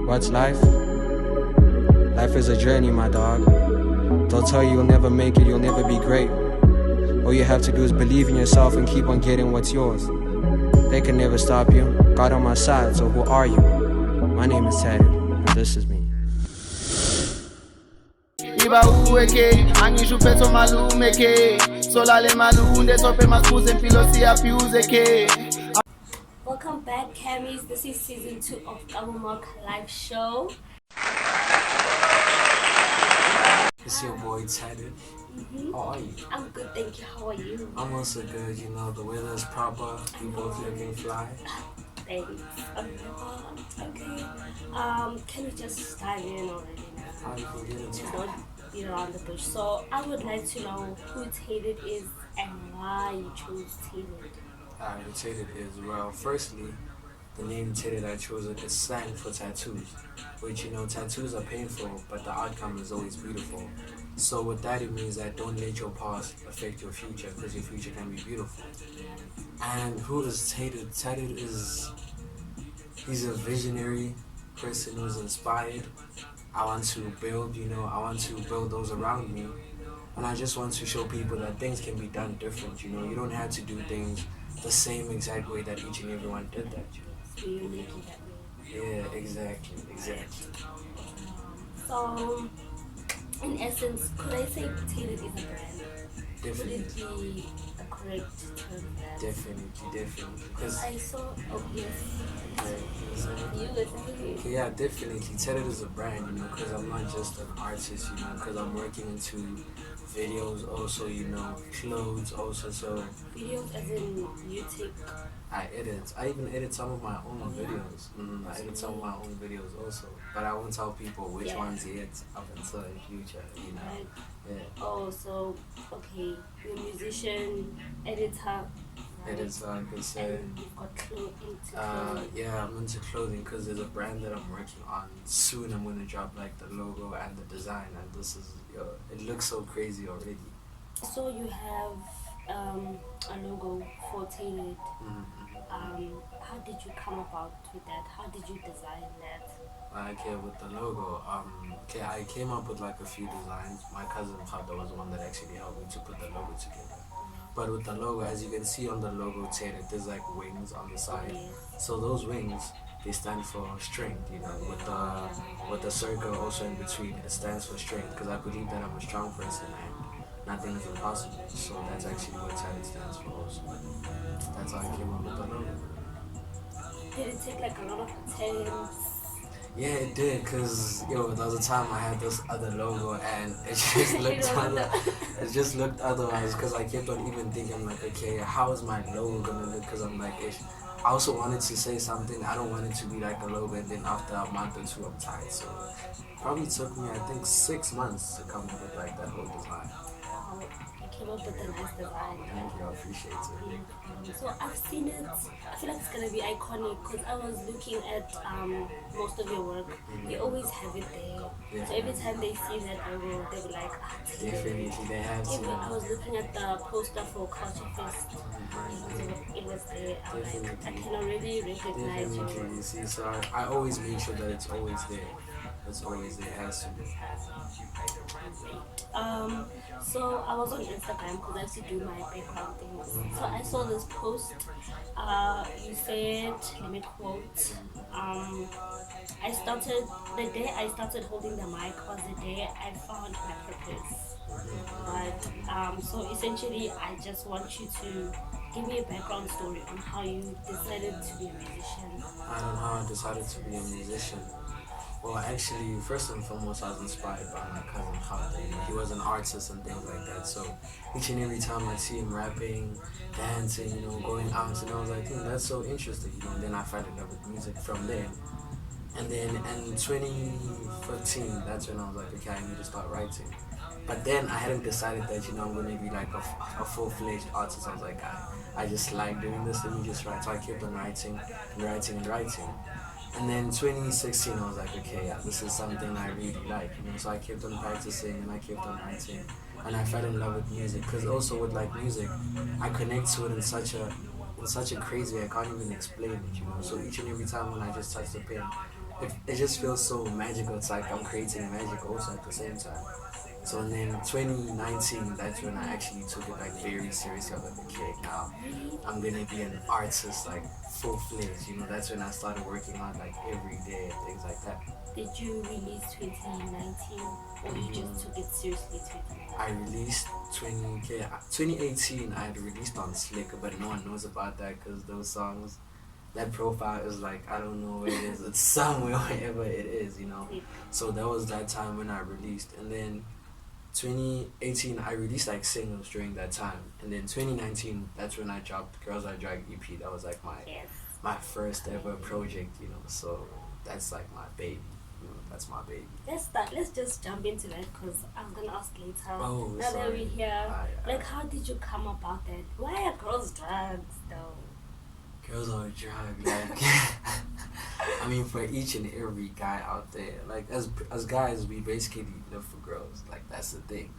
What's life? Life is a journey, my dog. They'll tell you you'll never make it, you'll never be great. All you have to do is believe in yourself and keep on getting what's yours. They can never stop you. God on my side, so who are you? My name is TADED, and this is me. Iba uweke, angisho uphetho malumeke. Solale malunde, sope maskuze mpilo siyaphiuzeke. Welcome back, Camis. This is season 2 of KamomoK live show. It's your boy TADED. How are you? I'm good, thank you. How are you? I'm also good, you know, the weather is proper, we both looking fly. Thanks. Okay. Can we just dive in already now? How you can get into it? Don't beat around the bush. So I would like to know who TADED is and why you chose TADED. TADED is, well, firstly, the name TADED I chose it is slang for tattoos, which, you know, tattoos are painful, but the outcome is always beautiful. So with that, it means that don't let your past affect your future, because your future can be beautiful. And who is TADED? TADED is, he's a visionary person who's inspired. I want to build, you know, I want to build those around me. And I just want to show people that things can be done different, you know. You don't have to do things the same exact way that each and everyone did that, you know. So you're making that way. Yeah, exactly. So, in essence, could I say TADED is a brand? Definitely. Would it be a correct term? Definitely. Because I saw, yes. You were saying. okay, yeah, definitely. TADED is a brand, you know, because I'm not just an artist, you know, because I'm working into videos also, you know, clothes also, so. Videos as in you take. I edit. I even edit some of my own videos. I edit some of my own videos also, but I won't tell people which ones yet up until in future, you know. Right. Yeah. Oh, so okay, you're a musician, editor. Right? Editor, I could say. And you've got clothing. Yeah, I'm into clothing because there's a brand that I'm working on. Soon I'm gonna drop like the logo and the design, and this is, it looks so crazy already. So you have a logo for TADED. How did you come about with that? How did you design that? Okay, with the logo, I came up with like a few designs. My cousin Khada was the one that actually helped me to put the logo together. But with the logo, as you can see on the logo TADED, there's like wings on the side. So those wings, they stand for strength, you know, with the circle also in between, it stands for strength, because I believe that I'm a strong person and nothing is impossible. So that's actually what TADED stands for also. That's how I came up with the logo. Did it take like a lot of attempts? Yeah, it did, because there was a time I had this other logo and it just looked otherwise, because I kept on even thinking like, okay, how is my logo gonna look? Because I'm like, I also wanted to say something. I don't want it to be like a logo and then after a month or two I'm tired. So it probably took me, I think, 6 months to come up with like that whole design. You came up with a nice design. Thank you, I appreciate it. So I've seen it. I feel like it's gonna be iconic because I was looking at most of your work. You always have it there. Yeah. So every time they see that logo, they'll be like, Definitely, they have even I to. was looking at the poster for Culture Fest. It was there. I'm like, I can already recognize Definitely, you. you see, so I always make sure that it's always there. It's always there, it has to be. So I was on Instagram because I used to do my background things. So I saw this post. You said, let me quote. The day I started holding the mic was the day I found my purpose. But so essentially, I just want you to give me a background story on how you decided to be a musician. And how I decided to be a musician. Well, actually, first and foremost, I was inspired by my cousin Khada. You know, he was an artist and things like that. So each and every time I see him rapping, dancing, you know, going out, and I was like, that's so interesting. You know, and then I fell in love with music from there. And then in 2015, that's when I was like, okay, I need to start writing. But then I hadn't decided that, you know, I'm going to be like a full-fledged artist. I was like, I just like doing this, let me just write. So I kept on writing. And then 2016, I was like, okay, yeah, this is something I really like, you know. So I kept on practicing and I kept on writing, and I fell in love with music. Because also with like music, I connect to it in such a crazy way. I can't even explain it, you know. So each and every time when I just touch the pen, it just feels so magical. It's like I'm creating magic also at the same time. So and then 2019, that's when I actually took it like very seriously. I was like, okay, now Really? I'm gonna be an artist like full fledged. That's when I started working out like every day and things like that. Did you release 2019 or you just took it seriously I 2019? released 2018. I had released on Slicker, but no one knows about that because those songs, that profile is like I don't know where it is. It's somewhere wherever it is. Like, So that was that time when I released, and then 2018 I released like singles during that time, and then 2019 that's when I dropped Girls I Drag EP. That was like my yes. my first ever project. So that's like my baby. That's my baby. Let's start. Let's just jump into that because I was gonna ask later. Oh, Now that sorry. we're here, I- like, how did you come about that? Why are girls drugs though? Girls are a drag, like I mean, for each and every guy out there, like as guys, we basically live for girls. Like that's the thing.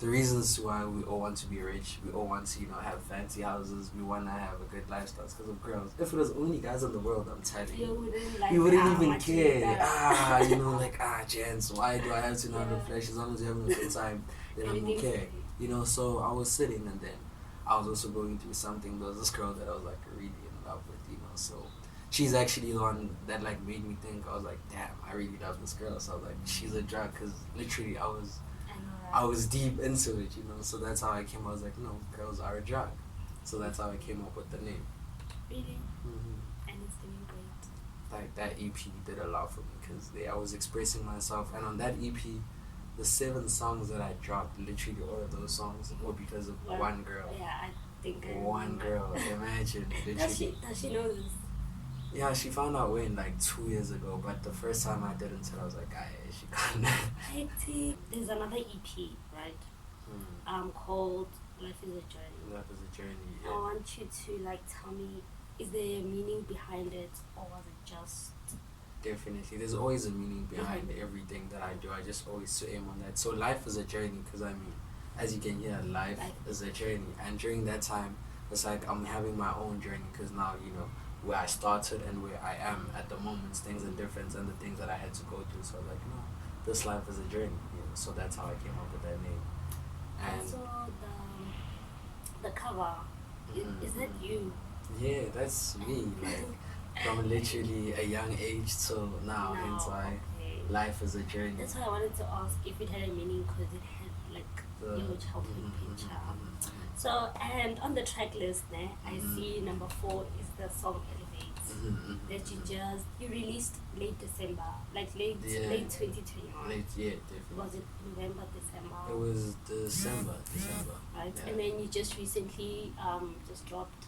The reasons why we all want to be rich, we all want to have fancy houses, we want to have a good lifestyle, because of girls. If it was only guys in the world, I'm telling You you, wouldn't like. you wouldn't how even much you care. need that. Gents, why do I have to know the flesh? As long as you're having a good time, then I'm Everything's okay. So I was sitting, and then I was also going through something. There was this girl that I was like really in love with. So she's actually the one that like made me think. I was like, damn, I really love this girl. So I was like, she's a drug, because literally I know, right? I was deep into it. So that's how I came. I was like, no, girls are a drug. So that's how I came up with the name. Really? Mm-hmm. And it's doing great. Like that EP did a lot for me, because I was expressing myself, and on that EP, the 7 songs that I dropped, literally all of those songs were because of one girl. Yeah, I think I One remember. girl, imagine. Does Literally. she know this? Yeah, she found out when like 2 years ago, but the first time I didn't tell her, I was like, she can't. Hectic. There's another EP, right? Called Life is a Journey. Life is a journey. I Yeah. want you to like tell me, is there a meaning behind it, or was it just? Definitely, there's always a meaning behind everything that I do. I just always aim on that. So life is a journey, because I mean, as you can hear, life is a journey, and during that time, it's like I'm having my own journey, because now where I started and where I am at the moment, things are different, and the things that I had to go through. So like, no, this life is a journey. So that's how I came up with that name. And Also, the cover. Is that you? yeah, that's me. Like from literally a young age till now. Hence why Okay. life is a journey. That's why I wanted to ask if it had a meaning, because it had like your childhood picture. So, and on the track list, I see number 4 is the song Elevate that you released late December, like late 2021. Definitely. Was it November, December? It was December. Right, Yeah. and then you just recently just dropped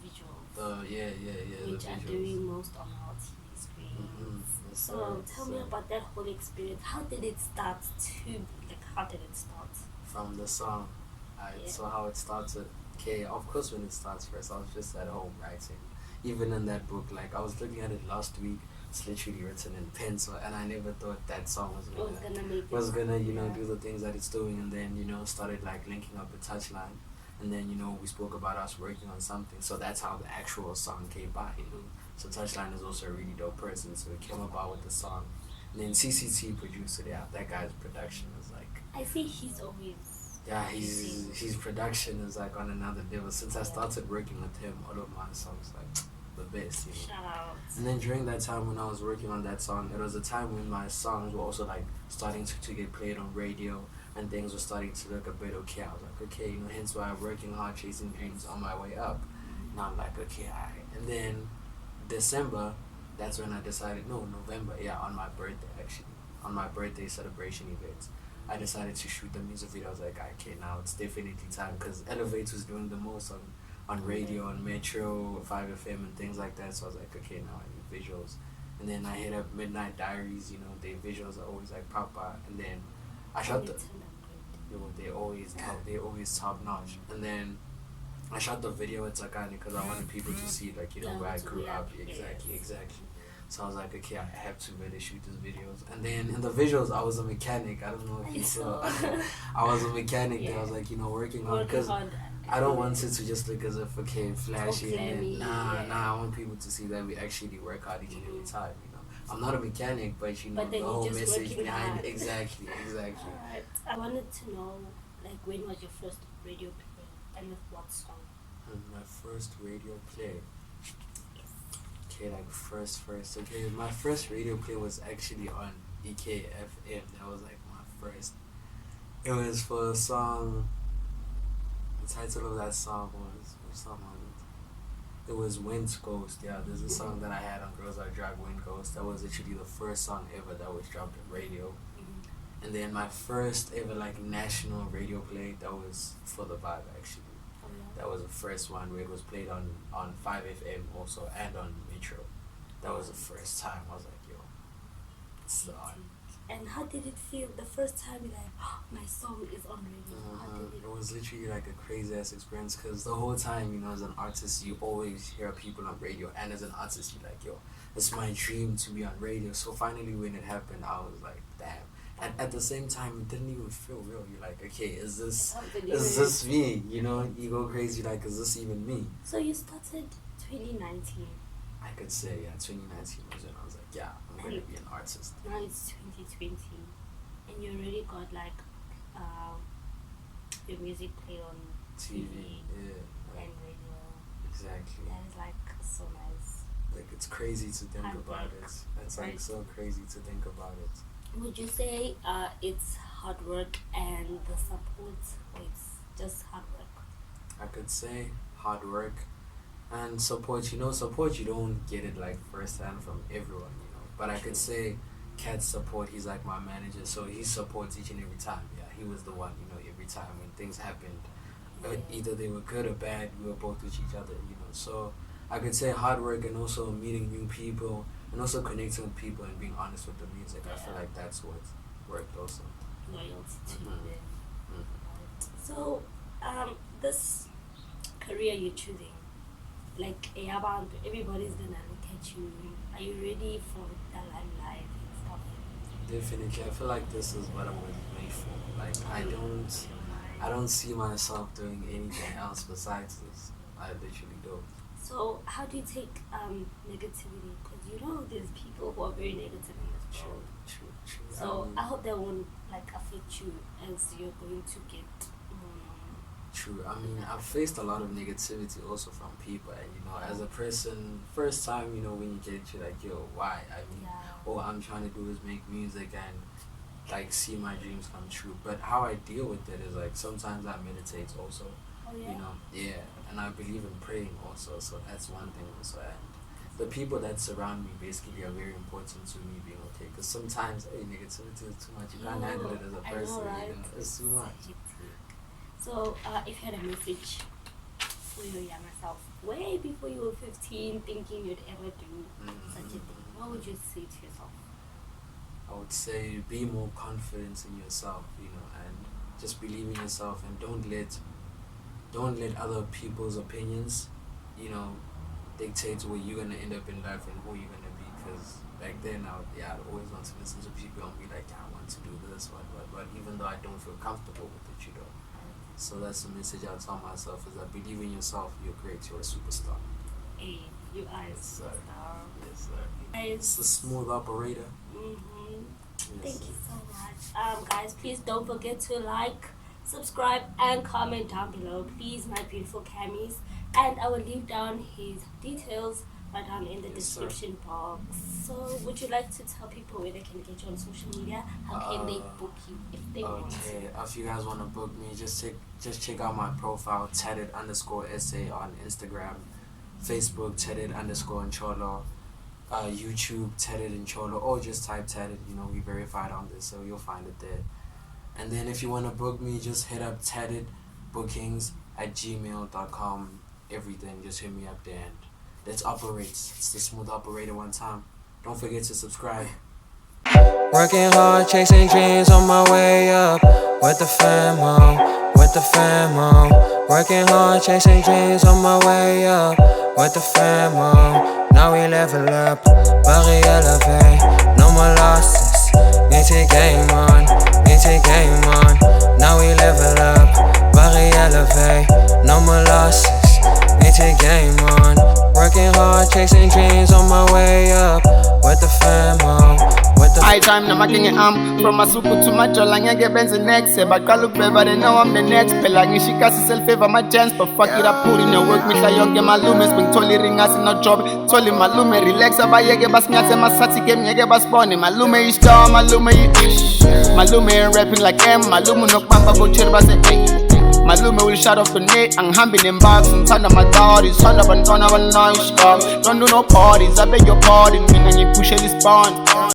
visuals, The which are visuals. doing most on our TV screens. Yes, So sir. tell me about that whole experience. How did it start? How did it start? From the song. Yeah. So how it started. Okay, of course when it starts first, I was just at home writing. Even in that book, like I was looking at it last week. It's literally written in pencil, and I never thought that song was gonna do the things that it's doing. And then started like linking up with Touchline, and then we spoke about us working on something. So that's how the actual song came by. So Touchline is also a really dope person, so it came about with the song. And then CCT produced it. Yeah, that guy's production is like, I see he's always. yeah, his production is like on another level. Since I started working with him, all of my songs like the best. Shout out. And then during that time when I was working on that song, it was a time when my songs were also like starting to get played on radio, and things were starting to look a bit okay. I was like, okay, hence why I'm working hard, chasing dreams on my way up. And I'm like, okay, alright. And then December, that's when I decided, no, November, yeah, on my birthday actually, on my birthday celebration event, I decided to shoot the music video. I was like, okay, now it's definitely time, because Elevate was doing the most on radio, on Metro, 5FM and things like that. So I was like, okay, now I need visuals. And then I hit up Midnight Diaries, their visuals are always like proper. And then I shot the, they always top notch. And then I shot the video at Sakani, because I wanted people to see like where I grew up. Exactly. So I was like, okay, I have to really shoot these videos. And then in the visuals, I was a mechanic. I don't know if you saw. I was a mechanic that I was like, working on, because I don't want it to just look as if, okay, flashy. Okay, Nah, I want people to see that we actually work hard each and every time. I'm not a mechanic, but you know But then the you're whole just message working behind hard. it. Exactly. Alright. I wanted to know, like, when was your first radio play and with what song? My first radio play. Okay, like first. Okay, my first radio play was actually on EKFM. That was like my first. It was for a song. The title of that song was what song was it? It was Wind Ghost. Yeah, there's a song that I had on Girls Are Drag, Wind Ghost. That was literally the first song ever that was dropped on radio. And then my first ever like national radio play, that was For the Vibe actually. That was the first one where it was played on 5FM also and on Metro. That was the first time I was like, yo, it's on. And how did it feel the first time you're like, oh, my song is on radio? How did It was literally like a crazy ass experience because the whole time, you know, as an artist, you always hear people on radio, and as an artist, you're like, yo, it's my dream to be on radio. So finally, when it happened, I was like, damn. And at the same time, it didn't even feel real. You're like, okay, is this me? You know, you go crazy, like, is this even me? So you started 2019. I could say, yeah, 2019 was when I was like, yeah, I'm going to be an artist. Now it's 2020, and you already got like your music play on TV yeah, and radio. exactly. That is like so nice. Like, it's crazy to think about it. It's like so crazy to think about it. Would you say it's hard work and the support, or it's just hard work? I could say hard work and support. You know, support, you don't get it like firsthand from everyone, you know. But I could say Cat's support, he's like my manager, so he supports each and every time. Yeah, he was the one, you know, every time when things happened, either they were good or bad, we were both with each other, you know. So I could say hard work and also meeting new people and also connecting with people and being honest with the music. I feel like that's what worked also. Loyalty to them. So, this career you're choosing, like everybody's gonna look at you. Are you ready for the limelight and stuff? Definitely, I feel like this is what I was made for. Like I don't see myself doing anything else besides this. I literally don't. So how do you take negativity? Because you know there's people who are very negative in this world. True. So I hope that won't like affect you as you're going to get. True. I mean, I've faced a lot of negativity also from people, and you know, as a person, first time, you know, when you get it, you're like, yo, why? I mean, all I'm trying to do is make music and like see my dreams come true. But how I deal with it is like sometimes I meditate also. You know, and I believe in praying also, so that's one thing also. And the people that surround me basically are very important to me being okay, because sometimes negativity is too much. You can't handle it as a person. Right? You know, it's too much. So if you had a message for your younger self, way before you were 15, thinking you'd ever do such a thing, what would you say to yourself? I would say be more confident in yourself, you know, and just believe in yourself, and don't let other people's opinions, you know, dictate where you're gonna end up in life and who you're gonna be. Because back then, I'd always want to listen to people and be like, yeah, I want to do this, but even though I don't feel comfortable with it, you know. So that's the message I tell myself, is that believe in yourself, you're great, you're a superstar. Hey, you are a superstar. Yes, sir. It's a smooth operator. Thank you so much. Guys, please don't forget to like, subscribe, and comment down below, please, my beautiful Camis. And I will leave down his details right down in the description box. So, would you like to tell people where they can get you on social media? How can they book you if they want to? If you guys want to book me, just check out my profile, TADED_SA on Instagram, Facebook, TADED_Ncholo, YouTube, TADED Ncholo, or just type TADED. You know, we verified on this, so you'll find it there. And then if you want to book me, just hit up TADEDbookings@gmail.com. Everything, just hit me up there, and let's operate. It's the smooth operator one time. Don't forget to subscribe. Working hard, chasing dreams on my way up. With the famo, with the famo. Working hard, chasing dreams on my way up. With the famo. Now we level up, body elevate. No more losses, need to game on, need to game on. Now we level up, body elevate. No more losses, need to game on. Working hard, chasing dreams on my way up. With the famo. high time namaking arm from masuku to majola ngeke benze next baqala ukubheba they know I'm the next phela ngishika self favor my chance but fuck it I put in the work mihla yonke malume sibengithola iring asino job tholi malume relax abayeke basinyathe masathi game ngeke basibone malume istar malume malume rapping like M malume nokubamba bocheri base malume will shut off the net angihambi nembox ngithanda my-thoughties thanda abantwana aba-nice don't do no parties I beg your pardon mina ngiphushela isibond